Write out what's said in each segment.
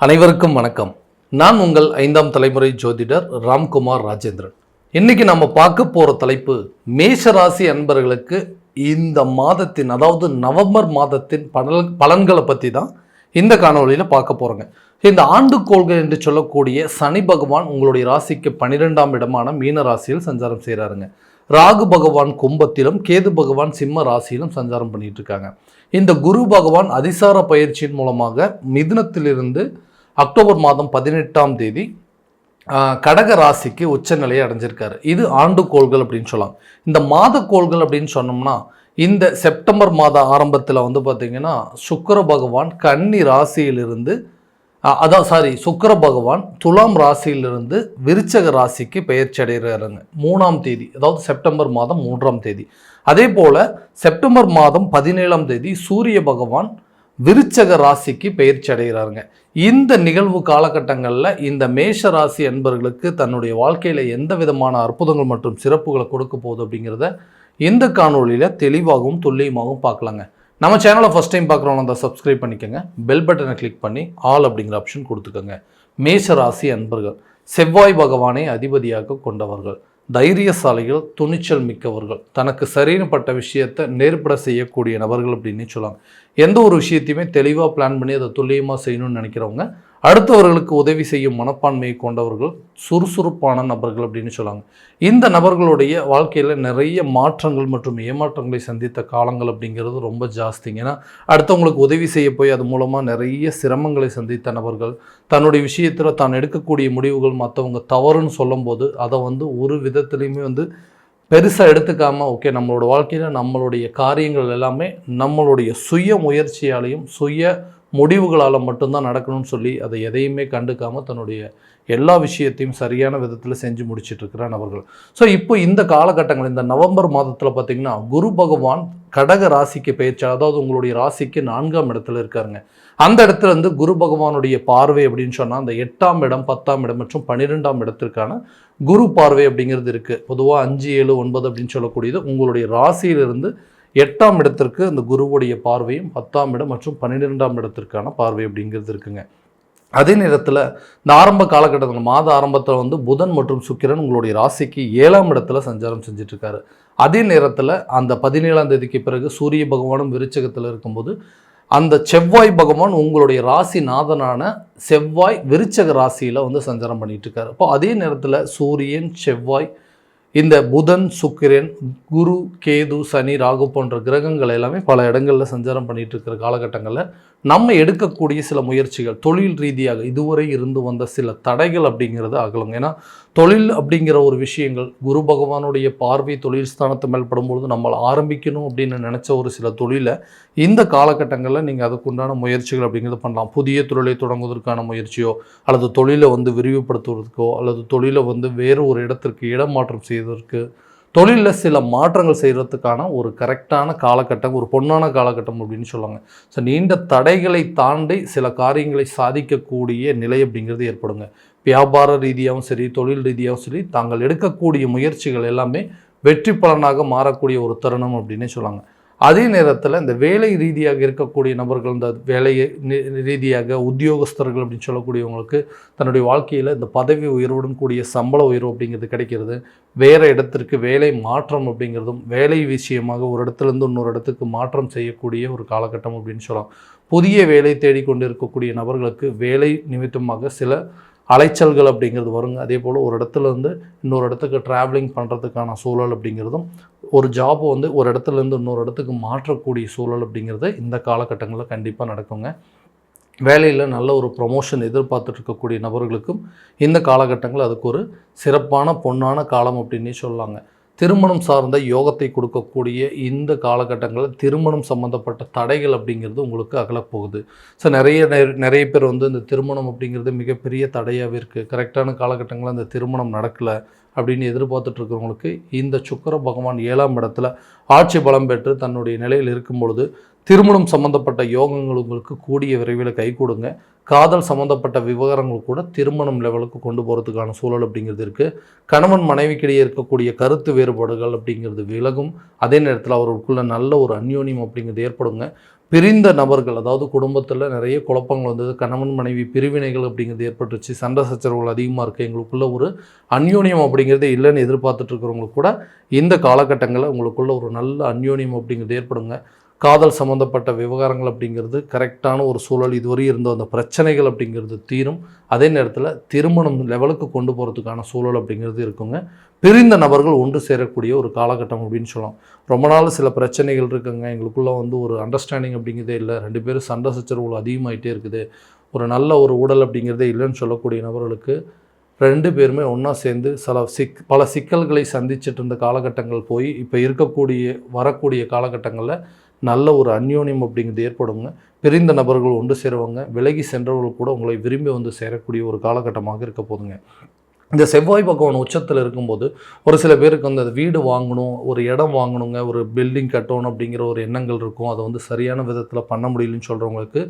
அனைவருக்கும் வணக்கம். நான் உங்கள் 5ஆம் தலைமுறை ஜோதிடர் ராம்குமார் ராஜேந்திரன். இன்னைக்கு நம்ம பார்க்க போற தலைப்பு மேஷராசி அன்பர்களுக்கு இந்த மாதத்தின், அதாவது நவம்பர் மாதத்தின் பலன்களை பற்றி தான் இந்த காணொலியில் பார்க்க போறோங்க. இந்த ஆண்டுக்கோள்கள் என்று சொல்லக்கூடிய சனி பகவான் உங்களுடைய ராசிக்கு 12ஆம் இடமான மீன ராசியில் சஞ்சாரம் செய்கிறாருங்க. ராகு பகவான் கும்பத்திலும் கேது பகவான் சிம்ம ராசியிலும் சஞ்சாரம் பண்ணிட்டு இருக்காங்க. இந்த குரு பகவான் அதிசார பயிற்சியின் மூலமாக மிதுனத்திலிருந்து அக்டோபர் மாதம் 18ஆம் தேதி கடக ராசிக்கு உச்சநிலையை அடைஞ்சிருக்காரு. இது ஆண்டுக்கோள்கள் அப்படின்னு சொல்லலாம். இந்த மாத கோள்கள் அப்படின்னு சொன்னோம்னா, இந்த செப்டம்பர் மாத ஆரம்பத்தில் பார்த்தீங்கன்னா சுக்கிர பகவான் கன்னி ராசியிலிருந்து சுக்கிர பகவான் துலாம் ராசியிலிருந்து விருச்சக ராசிக்கு பெயர்ச்சி அடைகிறாருங்க 3ஆம் தேதி, அதாவது செப்டம்பர் மாதம் 3ஆம் தேதி. அதே போல செப்டம்பர் மாதம் 17ஆம் தேதி சூரிய பகவான் விருச்சக ராசிக்கு பெயர்ச்சி அடைகிறாருங்க. இந்த நிகழ்வு காலகட்டங்களில் இந்த மேஷ ராசி அன்பர்களுக்கு தன்னுடைய வாழ்க்கையில் எந்த விதமான அற்புதங்கள் மற்றும் சிறப்புகளை கொடுக்க போகுது அப்படிங்கிறத இந்த காணொலியில் தெளிவாகவும் துல்லியமாகவும் பார்க்கலாங்க. நம்ம சேனலை ஃபஸ்ட் டைம் பார்க்குறவங்க அந்த சப்ஸ்கிரைப் பண்ணிக்கோங்க, பெல் பட்டனை கிளிக் பண்ணி ஆல் அப்படிங்கிற ஆப்ஷன் கொடுத்துக்கோங்க. மேஷ ராசி அன்பர்கள் செவ்வாய் பகவானை அதிபதியாக கொண்டவர்கள், தைரியசாலிகள், துணிச்சல் மிக்கவர்கள், தனக்கு சரியினப்பட்ட விஷயத்தை நேர்பட செய்யக்கூடிய நபர்கள் அப்படின்னு சொல்லலாம். எந்த ஒரு விஷயத்தையுமே தெளிவாக பிளான் பண்ணி அதை துல்லியமாக செய்யணும்னு நினைக்கிறவங்க, அடுத்தவர்களுக்கு உதவி செய்யும் மனப்பான்மையை கொண்டவர்கள், சுறுசுறுப்பான நபர்கள் அப்படின்னு சொல்லாங்க. இந்த நபர்களுடைய வாழ்க்கையில் நிறைய மாற்றங்கள் மற்றும் ஏமாற்றங்களை சந்தித்த காலங்கள் அப்படிங்கிறது ரொம்ப ஜாஸ்திங்க. ஏன்னா அடுத்தவங்களுக்கு உதவி செய்ய போய் அது மூலமாக நிறைய சிரமங்களை சந்தித்த நபர்கள், தன்னுடைய விஷயத்தில் தான் எடுக்கக்கூடிய முடிவுகள் மற்றவங்க தவறுன்னு சொல்லும்போது அதை ஒரு விதத்துலையுமே பெருசாக எடுத்துக்காமல், ஓகே நம்மளோட வாழ்க்கையில் நம்மளுடைய காரியங்கள் எல்லாமே நம்மளுடைய சுய முயற்சியாலையும் சுய முடிவுகளால் மட்டும்தான் நடக்கணும்னு சொல்லி அதை எதையுமே கண்டுக்காமல் தன்னுடைய எல்லா விஷயத்தையும் சரியான விதத்தில் செஞ்சு முடிச்சிட்ருக்கிற நபர்கள். ஸோ இப்போ இந்த காலகட்டங்கள், இந்த நவம்பர் மாதத்தில் பார்த்திங்கன்னா குரு பகவான் கடக ராசிக்கு பெயர்ச்சி, அதாவது உங்களுடைய ராசிக்கு 4ஆம் இடத்துல இருக்காருங்க. அந்த இடத்துல குரு பகவானுடைய பார்வை அப்படின்னு சொன்னால் அந்த 8ஆம் இடம், 10ஆம் இடம் மற்றும் 12ஆம் இடத்திற்கான குரு பார்வை அப்படிங்கிறது இருக்குது. பொதுவாக 5, 7, 9 அப்படின்னு சொல்லக்கூடியது உங்களுடைய ராசியிலிருந்து 8ஆம் இடத்திற்கு அந்த குருவுடைய பார்வையும் 10ஆம் இடம் மற்றும் 12ஆம் இடத்திற்கான பார்வை அப்படிங்கிறது இருக்குங்க. அதே நேரத்தில் இந்த ஆரம்ப காலகட்டத்தில் மாத ஆரம்பத்தில் புதன் மற்றும் சுக்கிரன் உங்களுடைய ராசிக்கு 7ஆம் இடத்துல சஞ்சாரம் செஞ்சிட்ருக்காரு. அதே நேரத்தில் அந்த 17ஆம் தேதிக்கு பிறகு சூரிய பகவானும் விருச்சகத்தில் இருக்கும்போது அந்த செவ்வாய் பகவான் உங்களுடைய ராசி நாதனான செவ்வாய் விருச்சக ராசியில் சஞ்சாரம் பண்ணிட்டு இருக்காரு. அப்போ அதே நேரத்தில் சூரியன், செவ்வாய், இந்த புதன், சுக்கிரன், குரு, கேது, சனி, ராகு போன்ற கிரகங்கள் எல்லாமே பல இடங்களில் சஞ்சாரம் பண்ணிட்டு இருக்கிற காலகட்டங்களில் நம்ம எடுக்கக்கூடிய சில முயற்சிகள், தொழில் ரீதியாக இதுவரை இருந்து வந்த சில தடைகள் அப்படிங்கிறது அகலுங்க. ஏன்னா தொழில் அப்படிங்கிற ஒரு விஷயங்கள் குரு பகவானுடைய பார்வை தொழில் ஸ்தானத்தை மேல்படும்பொழுது நம்மளை ஆரம்பிக்கணும் அப்படின்னு நினச்ச ஒரு சில தொழிலை இந்த காலகட்டங்களில் நீங்கள் அதுக்குண்டான முயற்சிகள் அப்படிங்கிறது பண்ணலாம். புதிய தொழிலை தொடங்குவதற்கான முயற்சியோ அல்லது தொழிலை விரிவுபடுத்துவதற்கோ அல்லது தொழிலை வேறு ஒரு இடத்திற்கு இடமாற்றம் செய்வதற்கு, தொழிலில் சில மாற்றங்கள் செய்கிறதுக்கான ஒரு கரெக்டான காலகட்டம், ஒரு பொன்னான காலகட்டம் அப்படின்னு சொல்லுவாங்க. ஸோ நீண்ட தடைகளை தாண்டி சில காரியங்களை சாதிக்கக்கூடிய நிலை அப்படிங்கிறது ஏற்படுங்க. வியாபார ரீதியாகவும் சரி, தொழில் ரீதியாகவும் சரி, தாங்கள் எடுக்கக்கூடிய முயற்சிகள் எல்லாமே வெற்றி பலனாக மாறக்கூடிய ஒரு தருணம் அப்படின்னே சொல்லுவாங்க. அதே நேரத்தில் இந்த வேலை ரீதியாக இருக்கக்கூடிய நபர்கள், இந்த வேலையை ரீதியாக உத்தியோகஸ்தர்கள் அப்படின்னு சொல்லக்கூடியவங்களுக்கு தன்னுடைய வாழ்க்கையில் இந்த பதவி உயர்வுடன் கூடிய சம்பள உயர்வு அப்படிங்கிறது கிடைக்கிறது, வேறு இடத்திற்கு வேலை மாற்றம் அப்படிங்கிறதும், வேலை விஷயமாக ஒரு இடத்துலேருந்து இன்னொரு இடத்துக்கு மாற்றம் செய்யக்கூடிய ஒரு காலகட்டம் அப்படின்னு சொல்லலாம். புதிய வேலை தேடிக்கொண்டு இருக்கக்கூடிய நபர்களுக்கு வேலை நிமித்தமாக சில அலைச்சல்கள் அப்படிங்கிறது வருங்க. அதே போல் ஒரு இடத்துலேருந்து இன்னொரு இடத்துக்கு ட்ராவலிங் பண்ணுறதுக்கான சூழல் அப்படிங்கிறதும், ஒரு ஜாப் ஒரு இடத்துலேருந்து இன்னொரு இடத்துக்கு மாற்றக்கூடிய சூழல் அப்படிங்கிறது இந்த காலகட்டங்களில் கண்டிப்பாக நடக்குங்க. வேலையில் நல்ல ஒரு ப்ரொமோஷன் எதிர்பார்த்துட்டு இருக்கக்கூடிய நபர்களுக்கும் இந்த காலகட்டங்கள் அதுக்கு ஒரு சிறப்பான பொன்னான காலம் அப்படின்னே சொல்லலாங்க. திருமணம் சார்ந்த யோகத்தை கொடுக்கக்கூடிய இந்த காலகட்டங்களில் திருமணம் சம்மந்தப்பட்ட தடைகள் அப்படிங்கிறது உங்களுக்கு அகலப்போகுது. ஸோ நிறைய பேர் இந்த திருமணம் அப்படிங்கிறது மிகப்பெரிய தடையாகவே இருக்குது. கரெக்டான காலகட்டங்களில் அந்த திருமணம் நடக்கலை அப்படின்னு எதிர்பார்த்துட்டு இருக்கிறவங்களுக்கு இந்த சுக்கிர பகவான் 7ஆம் இடத்துல ஆட்சி பலம் பெற்று தன்னுடைய நிலையில் இருக்கும் பொழுது திருமணம் சம்பந்தப்பட்ட யோகங்கள் உங்களுக்கு கூடிய விரைவில் கை கொடுங்க. காதல் சம்மந்தப்பட்ட விவகாரங்கள் கூட திருமணம் லெவலுக்கு கொண்டு போகிறதுக்கான சூழல் அப்படிங்கிறது இருக்குது. கணவன் மனைவிக்கிடையே இருக்கக்கூடிய கருத்து வேறுபாடுகள் அப்படிங்கிறது விலகும். அதே நேரத்தில் அவர்களுக்குள்ள நல்ல ஒரு அந்யோன்யம் அப்படிங்கிறது ஏற்படுங்க. பிரிந்த நபர்கள், அதாவது குடும்பத்தில் நிறைய குழப்பங்கள் வந்தது, கணவன் மனைவி பிரிவினைகள் அப்படிங்கிறது ஏற்பட்டுச்சு, சண்டை சச்சரவுகள் அதிகமாக இருக்குது, எங்களுக்குள்ள ஒரு அந்யோன்யம் அப்படிங்கிறதே இல்லைன்னு எதிர்பார்த்துட்டு இருக்கிறவங்களுக்கு கூட இந்த காலகட்டங்களில் உங்களுக்குள்ள ஒரு நல்ல அந்யோன்யம் அப்படிங்கிறது ஏற்படுங்க. காதல் சம்மந்தப்பட்ட விவகாரங்கள் அப்படிங்கிறது கரெக்டான ஒரு சூழல், இதுவரை இருந்த அந்த பிரச்சனைகள் அப்படிங்கிறது தீரும். அதே நேரத்தில் திருமணம் லெவலுக்கு கொண்டு போகிறதுக்கான சூழல் அப்படிங்கிறது இருக்குங்க. பிரிந்த நபர்கள் ஒன்று சேரக்கூடிய ஒரு காலகட்டம் அப்படின்னு சொல்லலாம். ரொம்ப நாள் சில பிரச்சனைகள் இருக்குங்க, எங்களுக்குள்ளே ஒரு அண்டர்ஸ்டாண்டிங் அப்படிங்கிறதே இல்லை, 2 பேரும் சண்டை சச்சரவுகள் அதிகமாகிட்டே இருக்குது, ஒரு நல்ல ஒரு ஊடல் அப்படிங்கிறதே இல்லைன்னு சொல்லக்கூடிய நபர்களுக்கு 2 பேருமே ஒன்றா சேர்ந்து பல சிக்கல்களை சந்திச்சுட்டு இருந்த காலகட்டங்கள் போய் இப்போ வரக்கூடிய காலகட்டங்களில் நல்ல ஒரு அந்யோன்யம் அப்படிங்கிறது ஏற்படுங்க. பிரிந்த நபர்கள் ஒன்று சேருவாங்க, விலகி சென்றவர்கள் கூட உங்களை விரும்பி சேரக்கூடிய ஒரு காலகட்டமாக இருக்க போதுங்க. இந்த செவ்வாய் பகவான் உச்சத்தில் இருக்கும்போது ஒரு சில பேருக்கு அந்த வீடு வாங்கணும், ஒரு இடம் வாங்கணுங்க, ஒரு பில்டிங் கட்டணும் அப்படிங்கிற ஒரு எண்ணங்கள் இருக்கும். அதை சரியான விதத்தில் பண்ண முடியலன்னு சொல்கிறவங்களுக்கு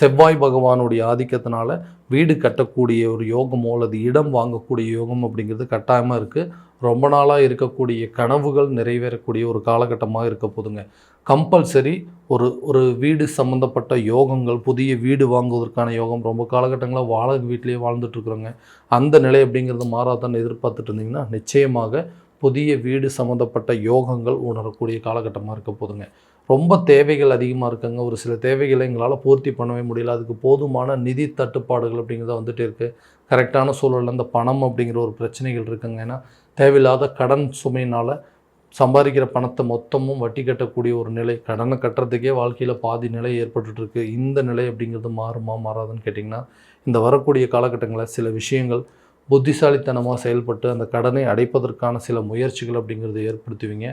செவ்வாய் பகவானுடைய ஆதிக்கத்தினால வீடு கட்டக்கூடிய ஒரு யோகமோ அல்லது இடம் வாங்கக்கூடிய யோகம் அப்படிங்கிறது கட்டாயமாக இருக்குது. ரொம்ப நாளாக இருக்கக்கூடிய கனவுகள் நிறைவேறக்கூடிய ஒரு காலகட்டமாக இருக்க போதுங்க. கம்பல்சரி ஒரு வீடு சம்மந்தப்பட்ட யோகங்கள், புதிய வீடு வாங்குவதற்கான யோகம், ரொம்ப காலகட்டங்களாக வாடகை வீட்டிலேயே வாழ்ந்துட்டுருக்குறோங்க, அந்த நிலை அப்படிங்கிறது மாறாதான்னு எதிர்பார்த்துட்டு இருந்தீங்கன்னா நிச்சயமாக புதிய வீடு சம்மந்தப்பட்ட யோகங்கள் உணரக்கூடிய காலகட்டமாக இருக்க போதுங்க. ரொம்ப தேவைகள் அதிகமாக இருக்குங்க, ஒரு சில தேவைகளை எங்களால் பூர்த்தி பண்ணவே முடியல, அதுக்கு போதுமான நிதி தட்டுப்பாடுகள் அப்படிங்கிறத வந்துகிட்டே இருக்குது. கரெக்டான சூழலில் இந்த பணம் அப்படிங்கிற ஒரு பிரச்சனைகள் இருக்குங்க. ஏன்னா தேவையில்லாத கடன் சுமையினால் சம்பாதிக்கிற பணத்தை மொத்தமும் வட்டி கட்டக்கூடிய ஒரு நிலை, கடனை கட்டுறதுக்கே வாழ்க்கையில் பாதி நிலை ஏற்பட்டுருக்கு. இந்த நிலை அப்படிங்கிறது மாறுமா மாறாதுன்னு கேட்டிங்கன்னா, இந்த வரக்கூடிய காலகட்டங்களில் சில விஷயங்கள் புத்திசாலித்தனமாக செயல்பட்டு அந்த கடனை அடைப்பதற்கான சில முயற்சிகள் அப்படிங்கிறது ஏற்படுத்துவீங்க.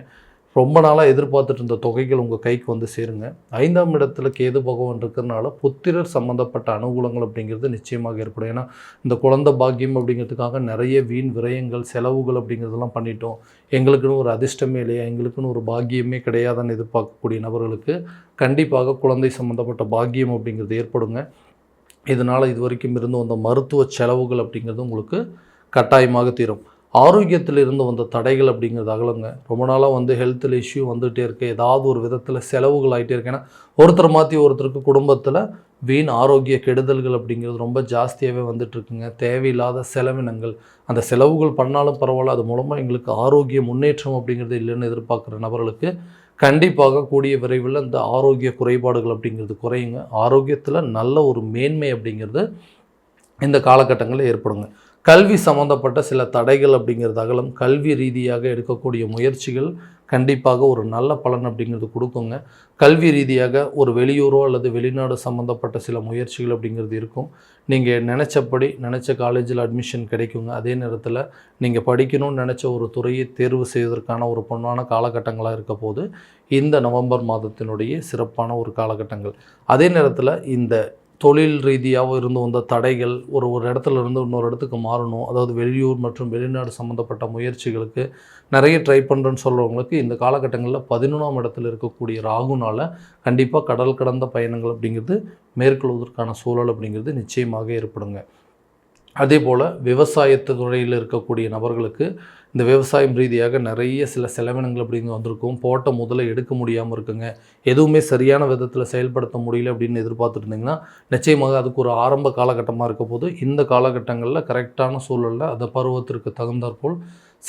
ரொம்ப நாளாக எதிர்பார்த்துட்டு இருந்த தொகைகள் உங்கள் கைக்கு சேருங்க. 5ஆம் இடத்துல கேது பகவான் இருக்கிறதுனால புத்திரர் சம்மந்தப்பட்ட அனுகூலங்கள் அப்படிங்கிறது நிச்சயமாக ஏற்படும். ஏன்னா இந்த குழந்தை பாக்கியம் அப்படிங்கிறதுக்காக நிறைய வீண் விரயங்கள், செலவுகள் அப்படிங்கிறதெல்லாம் பண்ணிட்டோம், எங்களுக்குன்னு ஒரு அதிர்ஷ்டமே இல்லையா, எங்களுக்குன்னு ஒரு பாக்கியமே கிடையாதுன்னு எதிர்பார்க்கக்கூடிய நபர்களுக்கு கண்டிப்பாக குழந்தை சம்மந்தப்பட்ட பாக்கியம் அப்படிங்கிறது ஏற்படுங்க. இதனால் இது வரைக்கும் இருந்து வந்த மருத்துவ செலவுகள் அப்படிங்கிறது உங்களுக்கு கட்டாயமாக தீரும். ஆரோக்கியத்தில் இருந்து வந்த தடைகள் அப்படிங்கிறது அகலுங்க. ரொம்ப நாளாக ஹெல்த்தில் இஷ்யூ வந்துகிட்டே இருக்குது, ஏதாவது ஒரு விதத்தில் செலவுகள் ஆகிட்டே இருக்கு. ஏன்னா ஒருத்தர் மாற்றி ஒருத்தருக்கு குடும்பத்தில் வீண் ஆரோக்கிய கெடுதல்கள் அப்படிங்கிறது ரொம்ப ஜாஸ்தியாகவே வந்துட்டுருக்குங்க. தேவையில்லாத செலவினங்கள், அந்த செலவுகள் பண்ணாலும் பரவாயில்ல, அது மூலமாக எங்களுக்கு ஆரோக்கிய முன்னேற்றம் அப்படிங்கிறது இல்லைன்னு எதிர்பார்க்குற நபர்களுக்கு கண்டிப்பாக கூடிய விரைவில் இந்த ஆரோக்கிய குறைபாடுகள் அப்படிங்கிறது குறையுங்க. ஆரோக்கியத்தில் நல்ல ஒரு மேன்மை அப்படிங்கிறது இந்த காலகட்டங்களில் ஏற்படுங்க. கல்வி சம்மந்தப்பட்ட சில தடைகள் அப்படிங்கிறது அகலம். கல்வி ரீதியாக எடுக்கக்கூடிய முயற்சிகள் கண்டிப்பாக ஒரு நல்ல பலன் அப்படிங்கிறது கொடுக்குங்க. கல்வி ரீதியாக ஒரு வெளியூரோ அல்லது வெளிநாடு சம்மந்தப்பட்ட சில முயற்சிகள் அப்படிங்கிறது இருக்கும். நீங்கள் நினச்ச காலேஜில் அட்மிஷன் கிடைக்குங்க. அதே நேரத்தில் நீங்கள் படிக்கணும்னு நினச்ச ஒரு துறையை தேர்வு செய்வதற்கான ஒரு பொன்னான காலகட்டங்களாக இருக்க போது இந்த நவம்பர் மாதத்தினுடைய சிறப்பான ஒரு காலகட்டங்கள். அதே நேரத்தில் இந்த தொழில் ரீதியாக இருந்து வந்த தடைகள், ஒரு இடத்துல இருந்து இன்னொரு இடத்துக்கு மாறணும், அதாவது வெளியூர் மற்றும் வெளிநாடு சம்மந்தப்பட்ட முயற்சிகளுக்கு நிறைய ட்ரை பண்ணுறேன்னு சொல்கிறவங்களுக்கு இந்த காலகட்டங்களில் 11ஆம் இடத்துல இருக்கக்கூடிய ராகுனால் கண்டிப்பாக கடல் கடந்த பயணங்கள் அப்படிங்கிறது மேற்கொள்வதற்கான சூழல் அப்படிங்கிறது நிச்சயமாக ஏற்படுங்க. அதே போல் விவசாயத்து துறையில் இருக்கக்கூடிய நபர்களுக்கு இந்த விவசாயம் ரீதியாக நிறைய சில செலவினங்கள் அப்படிங்க வந்திருக்கும். போட்ட முதல்ல எடுக்க முடியாமல் இருக்குங்க, எதுவுமே சரியான விதத்தில் செயல்படுத்த முடியல அப்படின்னு எதிர்பார்த்துட்டு இருந்தீங்கன்னா நிச்சயமாக அதுக்கு ஒரு ஆரம்ப காலகட்டமாக இருக்க போது இந்த காலகட்டங்களில் கரெக்டான சூழலில் அந்த பருவத்திற்கு தகுந்தாற்போல்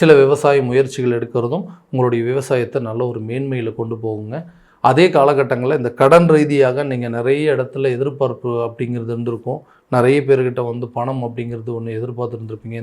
சில விவசாய முயற்சிகள் எடுக்கிறதும் உங்களுடைய விவசாயத்தை நல்ல ஒரு மேன்மையில் கொண்டு போகுங்க. அதே காலகட்டங்களில் இந்த கடன் ரீதியாக நீங்கள் நிறைய இடத்துல எதிர்பார்ப்பு அப்படிங்கிறது இருந்திருக்கும். நிறைய பேர்கிட்ட பணம் அப்படிங்கிறது ஒன்று எதிர்பார்த்துருந்துருப்பீங்க.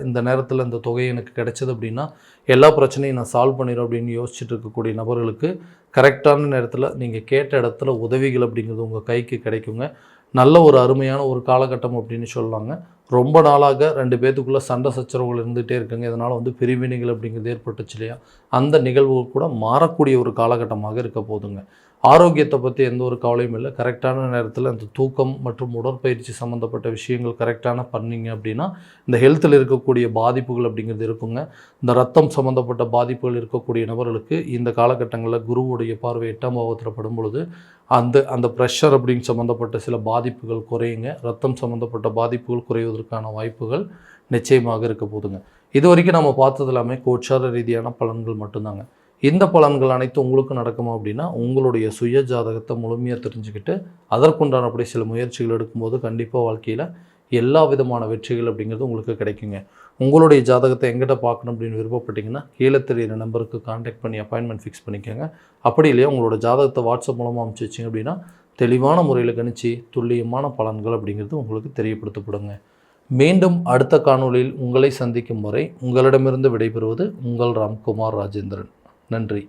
இந்த நேரத்தில் இந்த தொகை எனக்கு கிடைச்சது அப்படின்னா எல்லா பிரச்சனையும் நான் சால்வ் பண்ணிடும் அப்படின்னு யோசிச்சுட்டு இருக்கக்கூடிய நபர்களுக்கு கரெக்டான நேரத்தில் நீங்கள் கேட்ட இடத்துல உதவிகள் அப்படிங்கிறது உங்கள் கைக்கு கிடைக்குங்க. நல்ல ஒரு அருமையான ஒரு காலகட்டம் அப்படின்னு சொல்லலாங்க. ரொம்ப நாளாக 2 பேத்துக்குள்ளே சண்டை சச்சரவுகள் இருந்துகிட்டே இருக்குங்க. இதனால் பிரிவினைகள் அப்படிங்கிறது ஏற்பட்டுச்சு இல்லையா, அந்த நிகழ்வு கூட மாறக்கூடிய ஒரு காலகட்டமாக இருக்க போதுங்க. ஆரோக்கியத்தை பற்றி எந்த ஒரு கவலையும் இல்லை. கரெக்டான நேரத்தில் அந்த தூக்கம் மற்றும் உடற்பயிற்சி சம்மந்தப்பட்ட விஷயங்கள் கரெக்டான பண்ணிங்க அப்படின்னா இந்த ஹெல்த்தில் இருக்கக்கூடிய பாதிப்புகள் அப்படிங்கிறது இருக்குங்க. இந்த ரத்தம் சம்மந்தப்பட்ட பாதிப்புகள் இருக்கக்கூடிய நபர்களுக்கு இந்த காலகட்டங்களில் குருவுடைய பார்வை 8ஆம் பாவத்தில் படும் பொழுது அந்த ப்ரெஷர் அப்படிங்க சம்மந்தப்பட்ட சில பாதிப்புகள் குறையுங்க. ரத்தம் சம்மந்தப்பட்ட பாதிப்புகள் குறைவதற்கான வாய்ப்புகள் நிச்சயமாக இருக்க போதுங்க. இது வரைக்கும் நம்ம பார்த்தது எல்லாமே கோச்சார ரீதியான பலன்கள் மட்டும்தாங்க. இந்த பலன்கள் அனைத்தும் உங்களுக்கு நடக்குமா அப்படின்னா உங்களுடைய சுய ஜாதகத்தை முழுமையாக தெரிஞ்சுக்கிட்டு அதற்குண்டானபடி சில முயற்சிகள் எடுக்கும்போது கண்டிப்பாக வாழ்க்கையில் எல்லா விதமான வெற்றிகள் அப்படிங்கிறது உங்களுக்கு கிடைக்குங்க. உங்களுடைய ஜாதகத்தை எங்கிட்ட பார்க்கணும் அப்படின்னு விருப்பப்பட்டீங்கன்னா கீழே தெரியிற நம்பருக்கு கான்டாக்ட் பண்ணி அப்பாயின்மெண்ட் ஃபிக்ஸ் பண்ணிக்கோங்க. அப்படி இல்லையா உங்களோட ஜாதகத்தை வாட்ஸ்அப் மூலமாக அனுப்பிச்சி வச்சிங்க அப்படின்னா தெளிவான முறையில் கணிச்சு துல்லியமான பலன்கள் அப்படிங்கிறது உங்களுக்கு தெரியப்படுத்தப்படுங்க. மீண்டும் அடுத்த காணொளியில் உங்களை சந்திக்கும் வரை உங்களிடமிருந்து விடைபெறுவது உங்கள் ராம்குமார் ராஜேந்திரன். நன்றி.